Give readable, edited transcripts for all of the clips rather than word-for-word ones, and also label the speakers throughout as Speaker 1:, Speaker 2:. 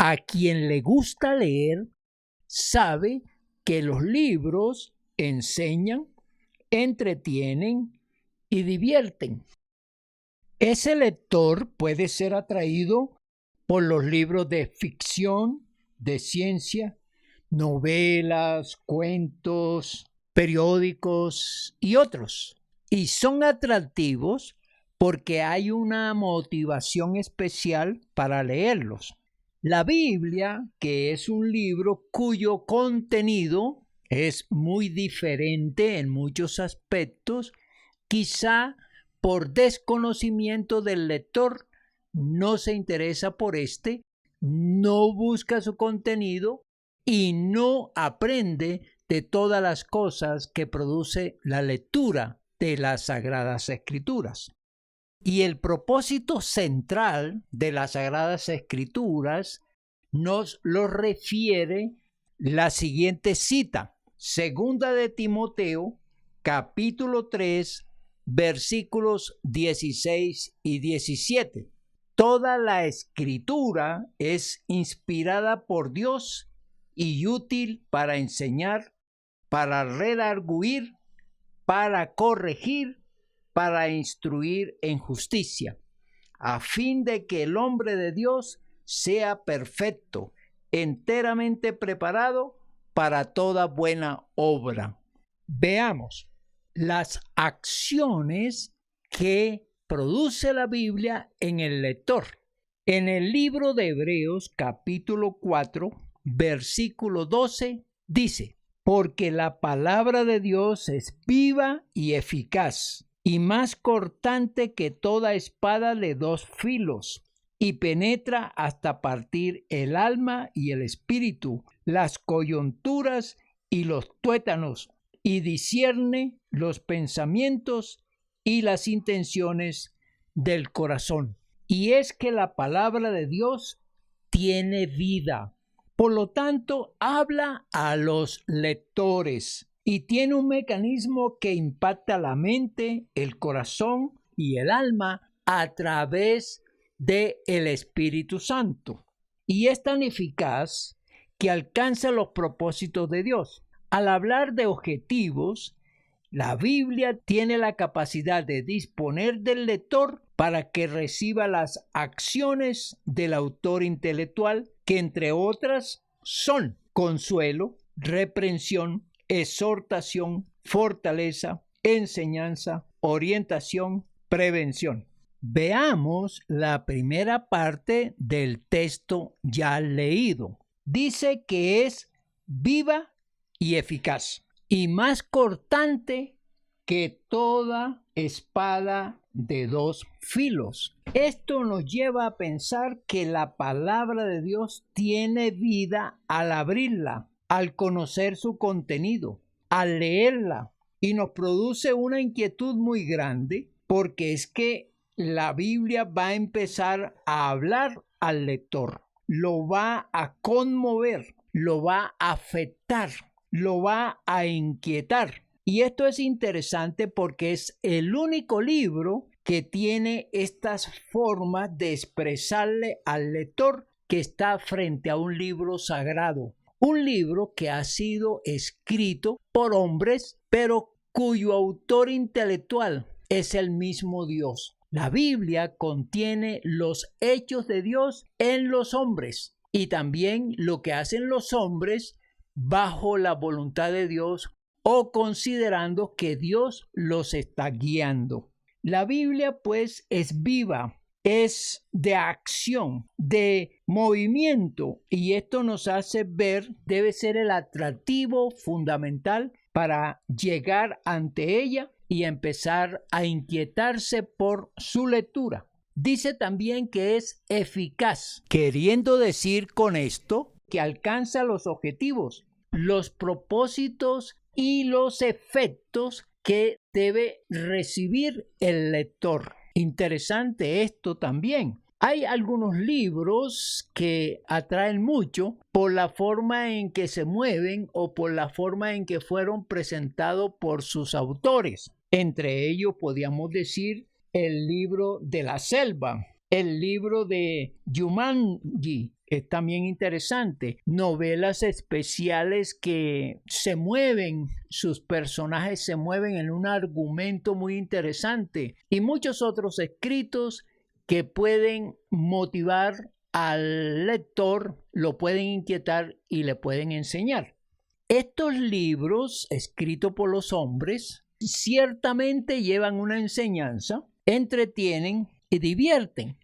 Speaker 1: A quien le gusta leer sabe que los libros enseñan, entretienen y divierten. Ese lector puede ser atraído por los libros de ficción, de ciencia, novelas, cuentos, periódicos y otros. Y son atractivos porque hay una motivación especial para leerlos. La Biblia, que es un libro cuyo contenido es muy diferente en muchos aspectos, quizá por desconocimiento del lector, no se interesa por no busca su contenido y no aprende de todas las cosas que produce la lectura de las Sagradas Escrituras. Y el propósito central de las Sagradas Escrituras nos lo refiere la siguiente cita, Segunda de Timoteo, capítulo 3, versículos 16 y 17. Toda la Escritura es inspirada por Dios y útil para enseñar, para redarguir, para corregir, para instruir en justicia, a fin de que el hombre de Dios sea perfecto, enteramente preparado para toda buena obra. Veamos las acciones que produce la Biblia en el lector. En el libro de Hebreos, capítulo 4, versículo 12, dice: porque la palabra de Dios es viva y eficaz, y más cortante que toda espada de dos filos, y penetra hasta partir el alma y el espíritu, las coyunturas y los tuétanos, y discierne los pensamientos y las intenciones del corazón. Y es que la palabra de Dios tiene vida. Por lo tanto, habla a los lectores y tiene un mecanismo que impacta la mente, el corazón y el alma a través del Espíritu Santo. Y es tan eficaz que alcanza los propósitos de Dios. Al hablar de objetivos, la Biblia tiene la capacidad de disponer del lector para que reciba las acciones del autor intelectual, que entre otras son consuelo, reprensión, exhortación, fortaleza, enseñanza, orientación, prevención. Veamos la primera parte del texto ya leído. Dice que es viva y eficaz, y más cortante que toda espada de dos filos. Esto nos lleva a pensar que la palabra de Dios tiene vida al abrirla, al conocer su contenido, al leerla, y nos produce una inquietud muy grande, porque es que la Biblia va a empezar a hablar al lector, lo va a conmover, lo va a afectar, lo va a inquietar. Y esto es interesante porque es el único libro que tiene estas formas de expresarle al lector que está frente a un libro sagrado, un libro que ha sido escrito por hombres, pero cuyo autor intelectual es el mismo Dios. La Biblia contiene los hechos de Dios en los hombres y también lo que hacen los hombres bajo la voluntad de Dios o considerando que Dios los está guiando. La Biblia pues es viva, es de acción, de movimiento, y esto nos hace ver, debe ser el atractivo fundamental para llegar ante ella y empezar a inquietarse por su lectura. Dice también que es eficaz, queriendo decir con esto que alcanza los objetivos, los propósitos y los efectos que debe recibir el lector. Interesante esto también. Hay algunos libros que atraen mucho por la forma en que se mueven o por la forma en que fueron presentados por sus autores. Entre ellos podríamos decir el libro de la selva, el libro de Jumanji, es también interesante. Novelas especiales que sus personajes se mueven en un argumento muy interesante. Y muchos otros escritos que pueden motivar al lector, lo pueden inquietar y le pueden enseñar. Estos libros, escritos por los hombres, ciertamente llevan una enseñanza, entretienen y divierten.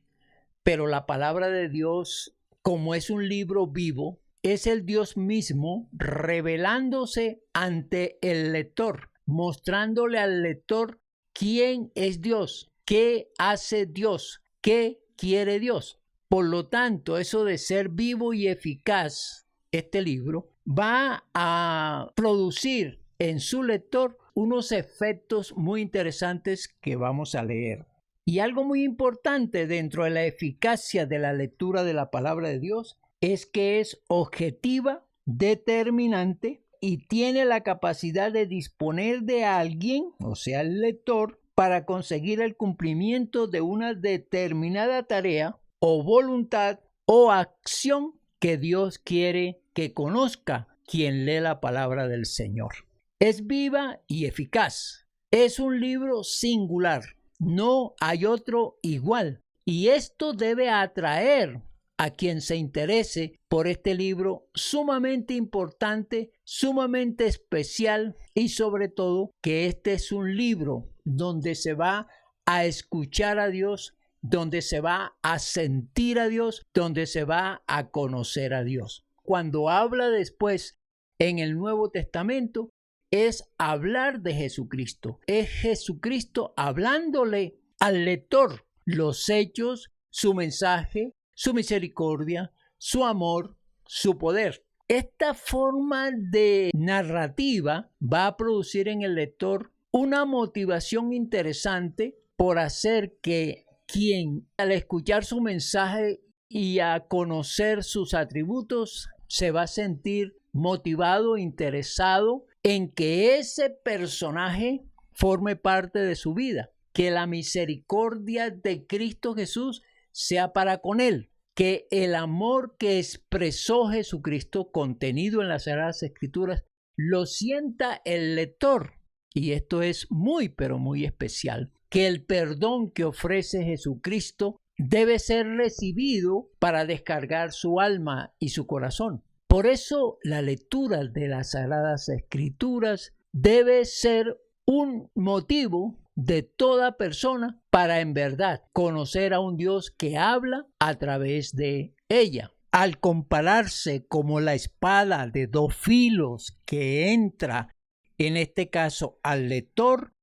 Speaker 1: Pero la palabra de Dios, como es un libro vivo, es el Dios mismo revelándose ante el lector, mostrándole al lector quién es Dios, qué hace Dios, qué quiere Dios. Por lo tanto, eso de ser vivo y eficaz, este libro va a producir en su lector unos efectos muy interesantes que vamos a leer. Y algo muy importante dentro de la eficacia de la lectura de la palabra de Dios es que es objetiva, determinante y tiene la capacidad de disponer de alguien, o sea, el lector, para conseguir el cumplimiento de una determinada tarea o voluntad o acción que Dios quiere que conozca quien lee la palabra del Señor. Es viva y eficaz. Es un libro singular. No hay otro igual. Y esto debe atraer a quien se interese por este libro sumamente importante, sumamente especial y sobre todo que este es un libro donde se va a escuchar a Dios, donde se va a sentir a Dios, donde se va a conocer a Dios. Cuando habla después en el Nuevo Testamento, es hablar de Jesucristo. Es Jesucristo hablándole al lector los hechos, su mensaje, su misericordia, su amor, su poder. Esta forma de narrativa va a producir en el lector una motivación interesante por hacer que quien al escuchar su mensaje y a conocer sus atributos se va a sentir motivado, interesado en que ese personaje forme parte de su vida, que la misericordia de Cristo Jesús sea para con él, que el amor que expresó Jesucristo contenido en las Sagradas Escrituras lo sienta el lector. Y esto es muy, pero muy especial, que el perdón que ofrece Jesucristo debe ser recibido para descargar su alma y su corazón. Por eso la lectura de las Sagradas Escrituras debe ser un motivo de toda persona para en verdad conocer a un Dios que habla a través de ella. Al compararse como la espada de dos filos que entra, en este caso al lector,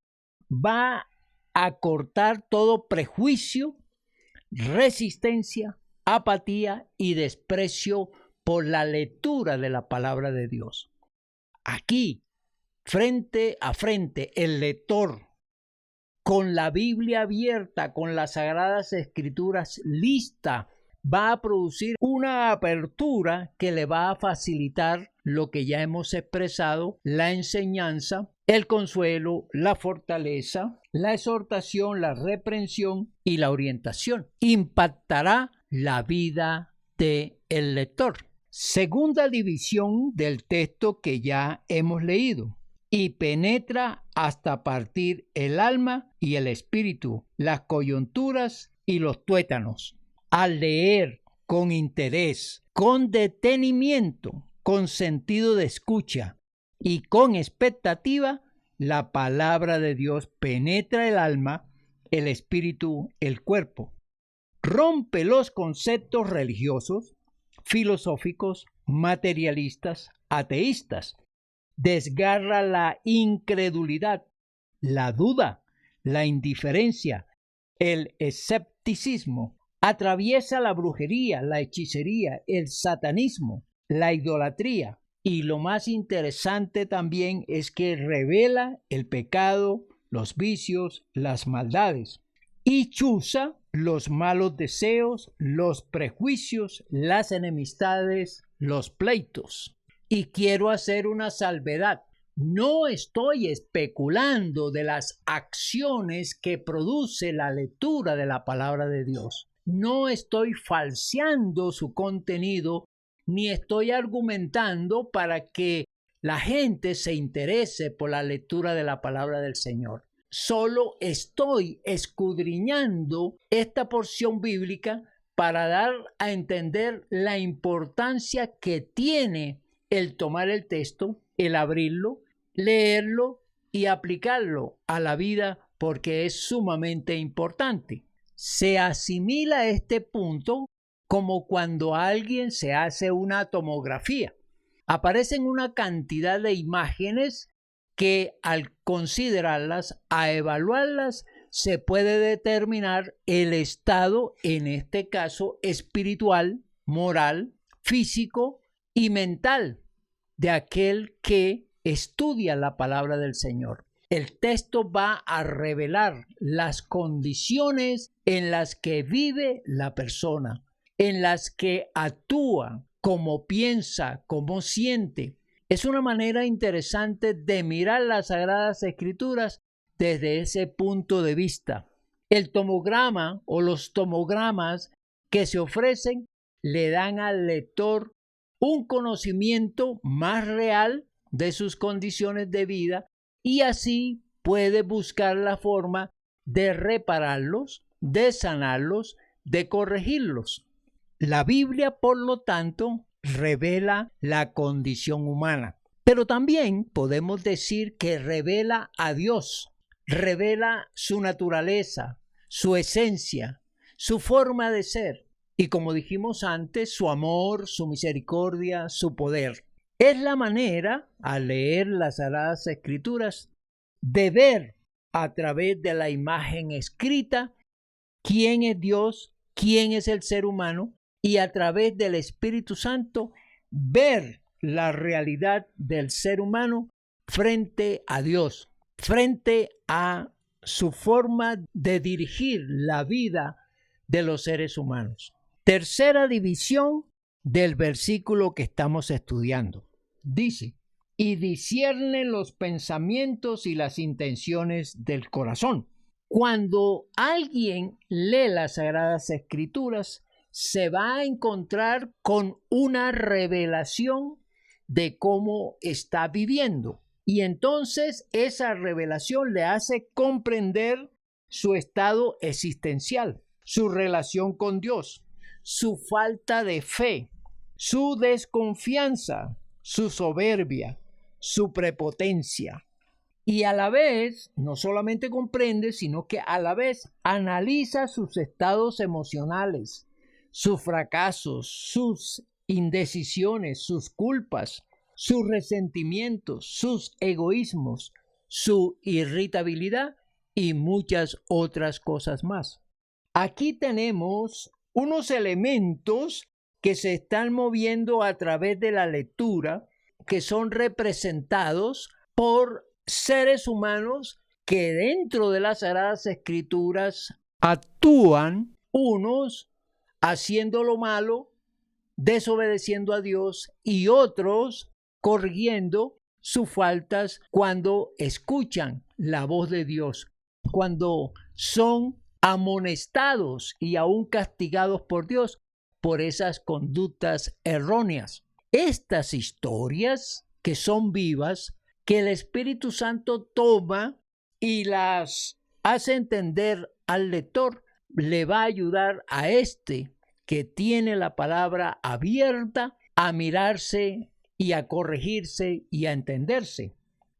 Speaker 1: va a cortar todo prejuicio, resistencia, apatía y desprecio por la lectura de la palabra de Dios. Aquí, frente a frente, el lector, con la Biblia abierta, con las Sagradas Escrituras lista, va a producir una apertura que le va a facilitar lo que ya hemos expresado, la enseñanza, el consuelo, la fortaleza, la exhortación, la reprensión y la orientación. Impactará la vida del lector. Segunda división del texto que ya hemos leído. Y penetra hasta partir el alma y el espíritu, las coyunturas y los tuétanos. Al leer con interés, con detenimiento, con sentido de escucha y con expectativa, la palabra de Dios penetra el alma, el espíritu, el cuerpo. Rompe los conceptos religiosos, filosóficos, materialistas, ateístas. Desgarra la incredulidad, la duda, la indiferencia, el escepticismo. Atraviesa la brujería, la hechicería, el satanismo, la idolatría. Y lo más interesante también es que revela el pecado, los vicios, las maldades. Y chuza los malos deseos, los prejuicios, las enemistades, los pleitos. Y quiero hacer una salvedad. No estoy especulando de las acciones que produce la lectura de la palabra de Dios. no estoy falseando su contenido, ni estoy argumentando para que la gente se interese por la lectura de la palabra del Señor. Solo estoy escudriñando esta porción bíblica para dar a entender la importancia que tiene el tomar el texto, el abrirlo, leerlo y aplicarlo a la vida, porque es sumamente importante. Se asimila este punto como cuando alguien se hace una tomografía. Aparecen una cantidad de imágenes que al considerarlas, a evaluarlas, se puede determinar el estado, en este caso espiritual, moral, físico y mental de aquel que estudia la palabra del Señor. El texto va a revelar las condiciones en las que vive la persona, en las que actúa, cómo piensa, cómo siente. Es una manera interesante de mirar las Sagradas Escrituras desde ese punto de vista. El tomograma o los tomogramas que se ofrecen le dan al lector un conocimiento más real de sus condiciones de vida y así puede buscar la forma de repararlos, de sanarlos, de corregirlos. La Biblia, por lo tanto, revela la condición humana, pero también podemos decir que revela a Dios, revela su naturaleza, su esencia, su forma de ser y, como dijimos antes, su amor, su misericordia, su poder. Es la manera, al leer las Sagradas Escrituras, de ver a través de la imagen escrita quién es Dios, quién es el ser humano, y a través del Espíritu Santo ver la realidad del ser humano frente a Dios, frente a su forma de dirigir la vida de los seres humanos. Tercera división del versículo que estamos estudiando. Dice, y discierne los pensamientos y las intenciones del corazón. Cuando alguien lee las Sagradas Escrituras, se va a encontrar con una revelación de cómo está viviendo. Y entonces esa revelación le hace comprender su estado existencial, su relación con Dios, su falta de fe, su desconfianza, su soberbia, su prepotencia. Y a la vez, no solamente comprende, sino que a la vez analiza sus estados emocionales, sus fracasos, sus indecisiones, sus culpas, sus resentimientos, sus egoísmos, su irritabilidad y muchas otras cosas más. Aquí tenemos unos elementos que se están moviendo a través de la lectura, que son representados por seres humanos que dentro de las Sagradas Escrituras actúan, unos haciendo lo malo, desobedeciendo a Dios, y otros corrigiendo sus faltas cuando escuchan la voz de Dios, cuando son amonestados y aún castigados por Dios por esas conductas erróneas. Estas historias, que son vivas, que el Espíritu Santo toma y las hace entender al lector, le va a ayudar a este que tiene la palabra abierta a mirarse y a corregirse y a entenderse.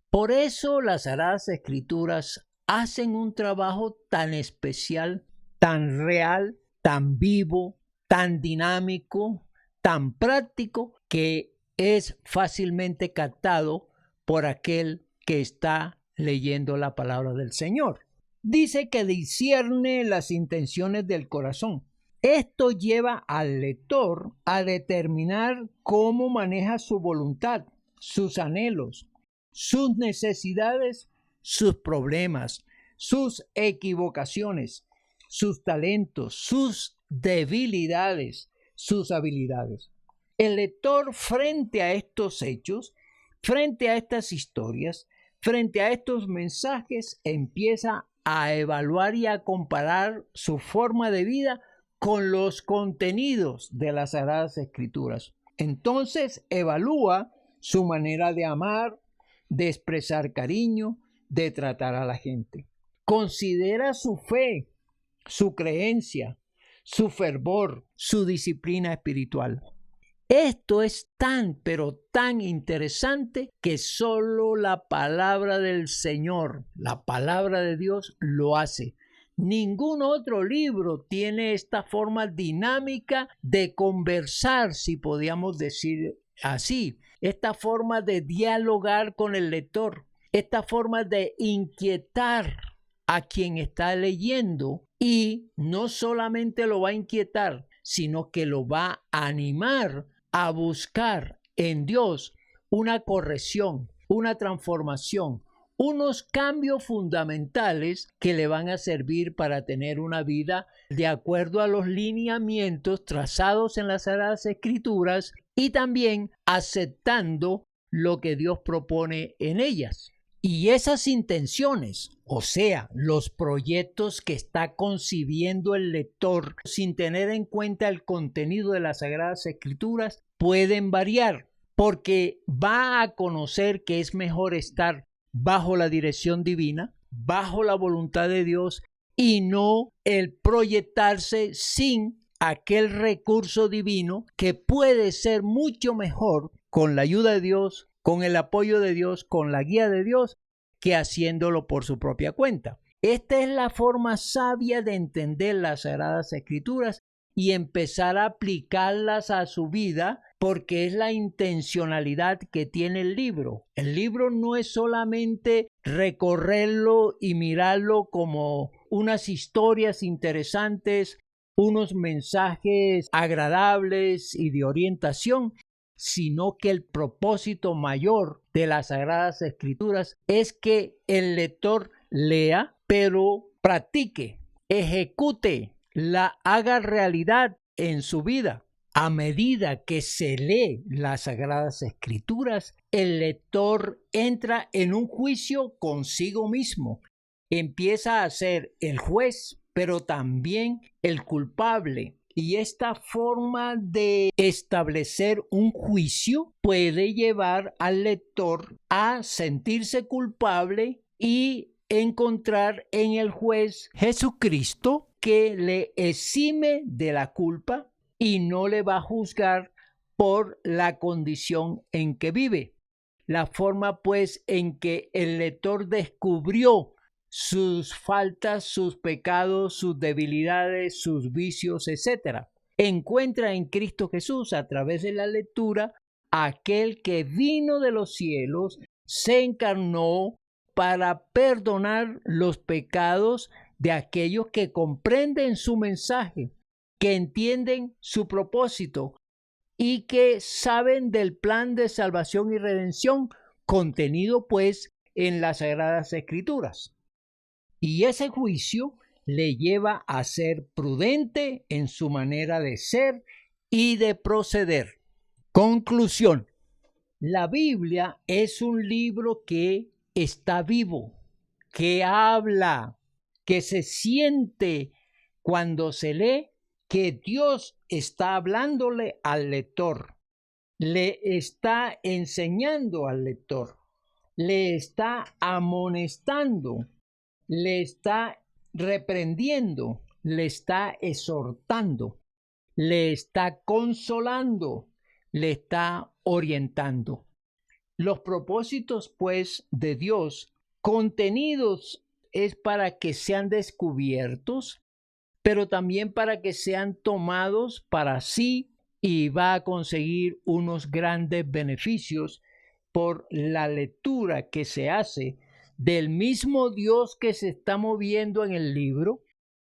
Speaker 1: Por eso las Sagradas Escrituras hacen un trabajo tan especial, tan real, tan vivo, tan dinámico, tan práctico, que es fácilmente captado por aquel que está leyendo la palabra del Señor. Dice que discierne las intenciones del corazón. Esto lleva al lector a determinar cómo maneja su voluntad, sus anhelos, sus necesidades, sus problemas, sus equivocaciones, sus talentos, sus debilidades, sus habilidades. El lector, frente a estos hechos, frente a estas historias, frente a estos mensajes, empieza a evaluar y a comparar su forma de vida con los contenidos de las Sagradas Escrituras. Entonces evalúa su manera de amar, de expresar cariño, de tratar a la gente. Considera su fe, su creencia, su fervor, su disciplina espiritual. Esto es tan, pero tan interesante que solo la palabra del Señor, la palabra de Dios, lo hace. Ningún otro libro tiene esta forma dinámica de conversar, si podíamos decir así, esta forma de dialogar con el lector, esta forma de inquietar a quien está leyendo, y no solamente lo va a inquietar, sino que lo va a animar a buscar en Dios una corrección, una transformación, unos cambios fundamentales que le van a servir para tener una vida de acuerdo a los lineamientos trazados en las Sagradas Escrituras y también aceptando lo que Dios propone en ellas. Y esas intenciones, o sea, los proyectos que está concibiendo el lector sin tener en cuenta el contenido de las Sagradas Escrituras, pueden variar, porque va a conocer que es mejor estar bajo la dirección divina, bajo la voluntad de Dios, y no el proyectarse sin aquel recurso divino que puede ser mucho mejor con la ayuda de Dios, con el apoyo de Dios, con la guía de Dios, que haciéndolo por su propia cuenta. Esta es la forma sabia de entender las Sagradas Escrituras y empezar a aplicarlas a su vida, porque es la intencionalidad que tiene el libro. El libro no es solamente recorrerlo y mirarlo como unas historias interesantes, unos mensajes agradables y de orientación, sino que el propósito mayor de las Sagradas Escrituras es que el lector lea, pero practique, ejecute, la haga realidad en su vida. A medida que se lee las Sagradas Escrituras, el lector entra en un juicio consigo mismo. Empieza a ser el juez, pero también el culpable. Y esta forma de establecer un juicio puede llevar al lector a sentirse culpable y encontrar en el juez Jesucristo, que le exime de la culpa y no le va a juzgar por la condición en que vive. La forma pues en que el lector descubrió sus faltas, sus pecados, sus debilidades, sus vicios, etc. Encuentra en Cristo Jesús, a través de la lectura, aquel que vino de los cielos, se encarnó para perdonar los pecados de aquellos que comprenden su mensaje, que entienden su propósito y que saben del plan de salvación y redención contenido pues en las Sagradas Escrituras. Y ese juicio le lleva a ser prudente en su manera de ser y de proceder. Conclusión. La Biblia es un libro que está vivo, que habla, que se siente cuando se lee que Dios está hablándole al lector, le está enseñando al lector, le está amonestando, le está reprendiendo, le está exhortando, le está consolando, le está orientando. Los propósitos, pues, de Dios contenidos es para que sean descubiertos, pero también para que sean tomados para sí, y va a conseguir unos grandes beneficios por la lectura que se hace del mismo Dios que se está moviendo en el libro,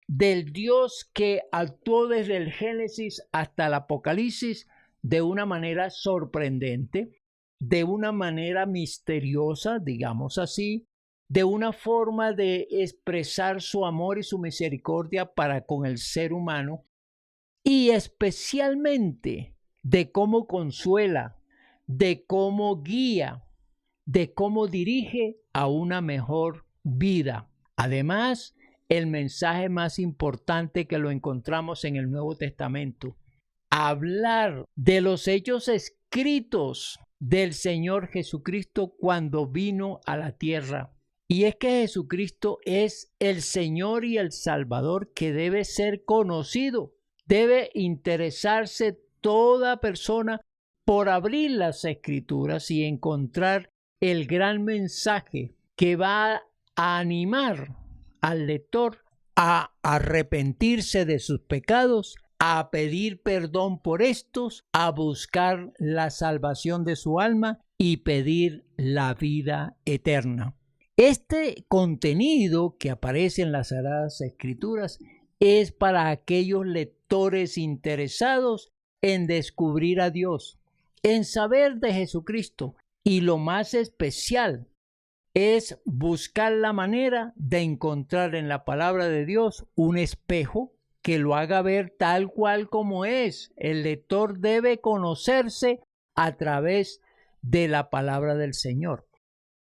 Speaker 1: del Dios que actuó desde el Génesis hasta el Apocalipsis de una manera sorprendente, de una manera misteriosa, digamos así, de una forma de expresar su amor y su misericordia para con el ser humano, y especialmente de cómo consuela, de cómo guía, de cómo dirige a una mejor vida. Además, el mensaje más importante que lo encontramos en el Nuevo Testamento. Hablar de los hechos escritos del Señor Jesucristo cuando vino a la tierra. Y es que Jesucristo es el Señor y el Salvador que debe ser conocido. Debe interesarse toda persona por abrir las Escrituras y encontrar el gran mensaje que va a animar al lector a arrepentirse de sus pecados, a pedir perdón por estos, a buscar la salvación de su alma y pedir la vida eterna. Este contenido que aparece en las Sagradas Escrituras es para aquellos lectores interesados en descubrir a Dios, en saber de Jesucristo, y lo más especial es buscar la manera de encontrar en la palabra de Dios un espejo que lo haga ver tal cual como es. El lector debe conocerse a través de la palabra del Señor.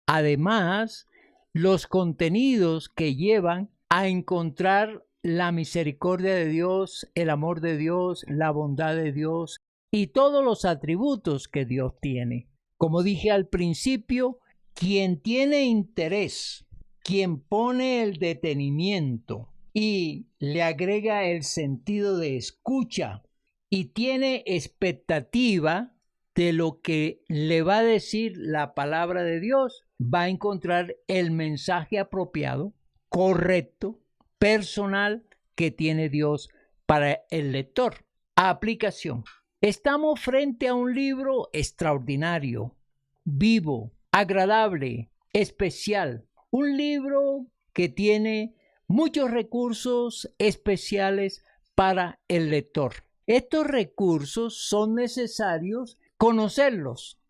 Speaker 1: Además, los contenidos que llevan a encontrar la misericordia de Dios, el amor de Dios, la bondad de Dios y todos los atributos que Dios tiene. Como dije al principio, quien tiene interés, quien pone el detenimiento y le agrega el sentido de escucha y tiene expectativa de lo que le va a decir la palabra de Dios, va a encontrar el mensaje apropiado, correcto, personal que tiene Dios para el lector. Aplicación. Estamos frente a un libro extraordinario, vivo, agradable, especial. Un libro que tiene muchos recursos especiales para el lector. Estos recursos son necesarios conocerlos,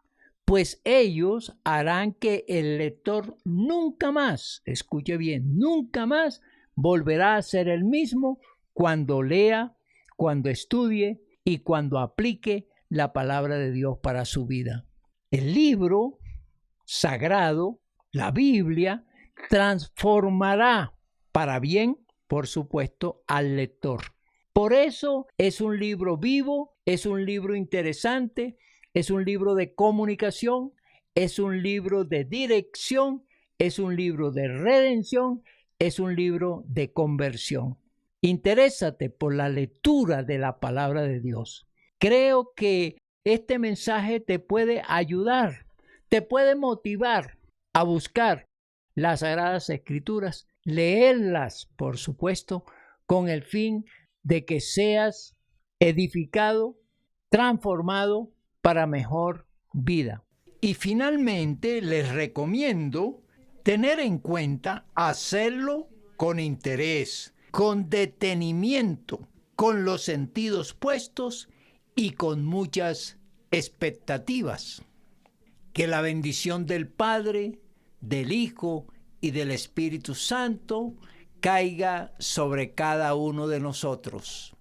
Speaker 1: pues ellos harán que el lector nunca más, escuche bien, nunca más volverá a ser el mismo cuando lea, cuando estudie y cuando aplique la palabra de Dios para su vida. El libro sagrado, la Biblia, transformará para bien, por supuesto, al lector. Por eso es un libro vivo, es un libro interesante, es un libro de comunicación, es un libro de dirección, es un libro de redención, es un libro de conversión. Interésate por la lectura de la palabra de Dios. Creo que este mensaje te puede ayudar, te puede motivar a buscar las Sagradas Escrituras, leerlas, por supuesto, con el fin de que seas edificado, transformado para mejor vida. Y finalmente les recomiendo tener en cuenta hacerlo con interés, con detenimiento, con los sentidos puestos y con muchas expectativas. Que la bendición del Padre, del Hijo y del Espíritu Santo caiga sobre cada uno de nosotros.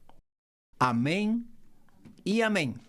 Speaker 1: Amén y amén.